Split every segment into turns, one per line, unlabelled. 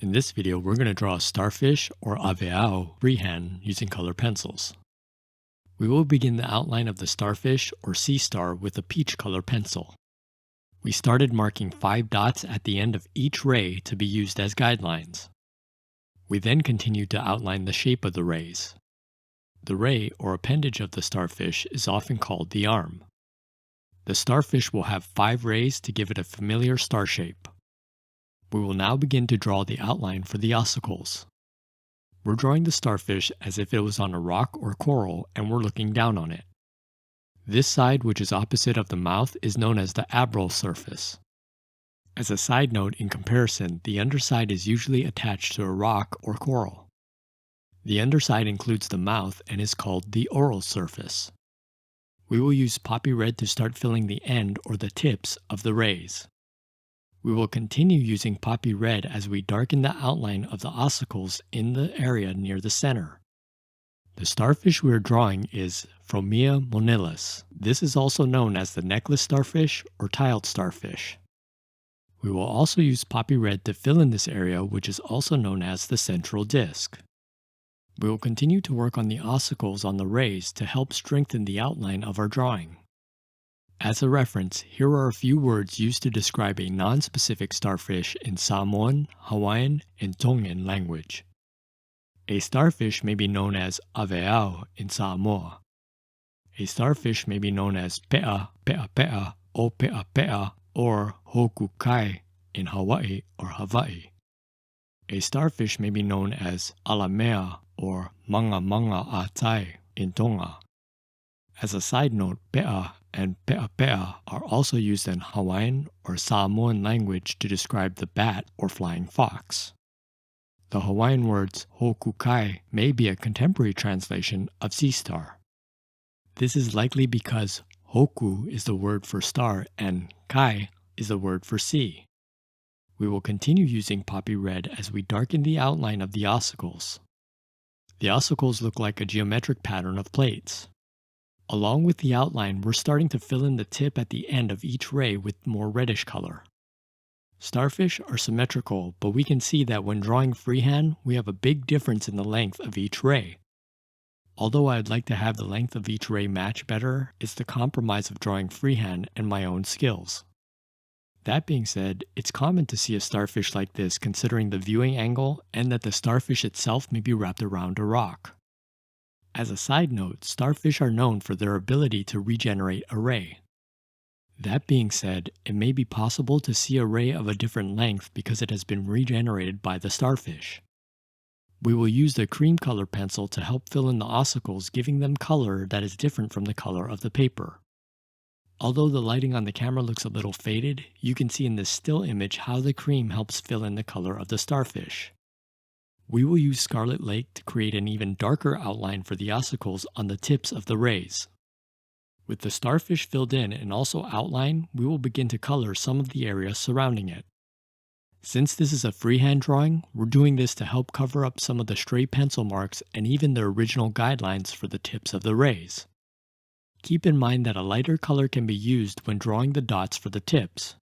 In this video, we're going to draw a starfish or Aveau freehand using color pencils. We will begin the outline of the starfish or sea star with a peach color pencil. We started marking 5 dots at the end of each ray to be used as guidelines. We then continued to outline the shape of the rays. The ray or appendage of the starfish is often called the arm. The starfish will have 5 rays to give it a familiar star shape. We will now begin to draw the outline for the ossicles. We're drawing the starfish as if it was on a rock or coral and we're looking down on it. This side, which is opposite of the mouth, is known as the Aveau surface. As a side note, in comparison, the underside is usually attached to a rock or coral. The underside includes the mouth and is called the oral surface. We will use poppy red to start filling the end or the tips of the rays. We will continue using poppy red as we darken the outline of the ossicles in the area near the center. The starfish we are drawing is Fromia monilis. This is also known as the necklace starfish or tiled starfish. We will also use poppy red to fill in this area, which is also known as the central disc. We will continue to work on the ossicles on the rays to help strengthen the outline of our drawing. As a reference, here are a few words used to describe a non-specific starfish in Samoan, Hawaiian, and Tongan language. A starfish may be known as Aveau in Samoa. A starfish may be known as peʻa, peʻapeʻa, ʻōpeʻapeʻa, or hōkū in Hawaiʻi or Hawaiʻi. A starfish may be known as Alamea or mangamangaʻātai in Tonga. As a side note, peʻa and peʻapeʻa are also used in Hawaiian or Samoan language to describe the bat or flying fox. The Hawaiian words hōkū may be a contemporary translation of sea star. This is likely because hōkū is the word for star and kai is the word for sea. We will continue using poppy red as we darken the outline of the ossicles. The ossicles look like a geometric pattern of plates. Along with the outline, we're starting to fill in the tip at the end of each ray with more reddish color. Starfish are symmetrical, but we can see that when drawing freehand, we have a big difference in the length of each ray. Although I'd like to have the length of each ray match better, it's the compromise of drawing freehand and my own skills. That being said, it's common to see a starfish like this considering the viewing angle and that the starfish itself may be wrapped around a rock. As a side note, starfish are known for their ability to regenerate a ray. That being said, it may be possible to see a ray of a different length because it has been regenerated by the starfish. We will use the cream color pencil to help fill in the ossicles, giving them color that is different from the color of the paper. Although the lighting on the camera looks a little faded, you can see in this still image how the cream helps fill in the color of the starfish. We will use Scarlet Lake to create an even darker outline for the ossicles on the tips of the rays. With the starfish filled in and also outlined, we will begin to color some of the area surrounding it. Since this is a freehand drawing, we're doing this to help cover up some of the stray pencil marks and even the original guidelines for the tips of the rays. Keep in mind that a lighter color can be used when drawing the dots for the tips.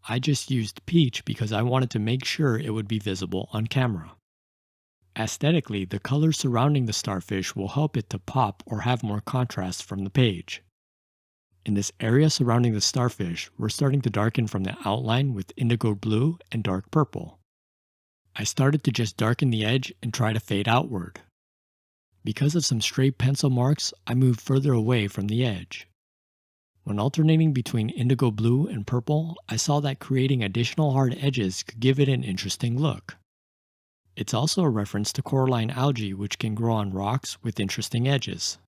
I just used peach because I wanted to make sure it would be visible on camera. Aesthetically, the colors surrounding the starfish will help it to pop or have more contrast from the page. In this area surrounding the starfish, we're starting to darken from the outline with indigo blue and dark purple. I started to just darken the edge and try to fade outward. Because of some stray pencil marks, I moved further away from the edge. When alternating between indigo blue and purple, I saw that creating additional hard edges could give it an interesting look. It's also a reference to coralline algae which can grow on rocks with interesting edges.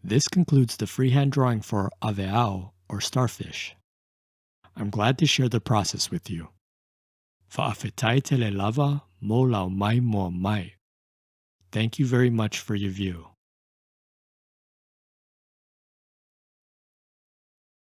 This concludes the freehand drawing for Aveau or starfish. I'm glad to share the process with you. Fa'afetai te le lava mo lau mai mo mai. Thank you very much for your view.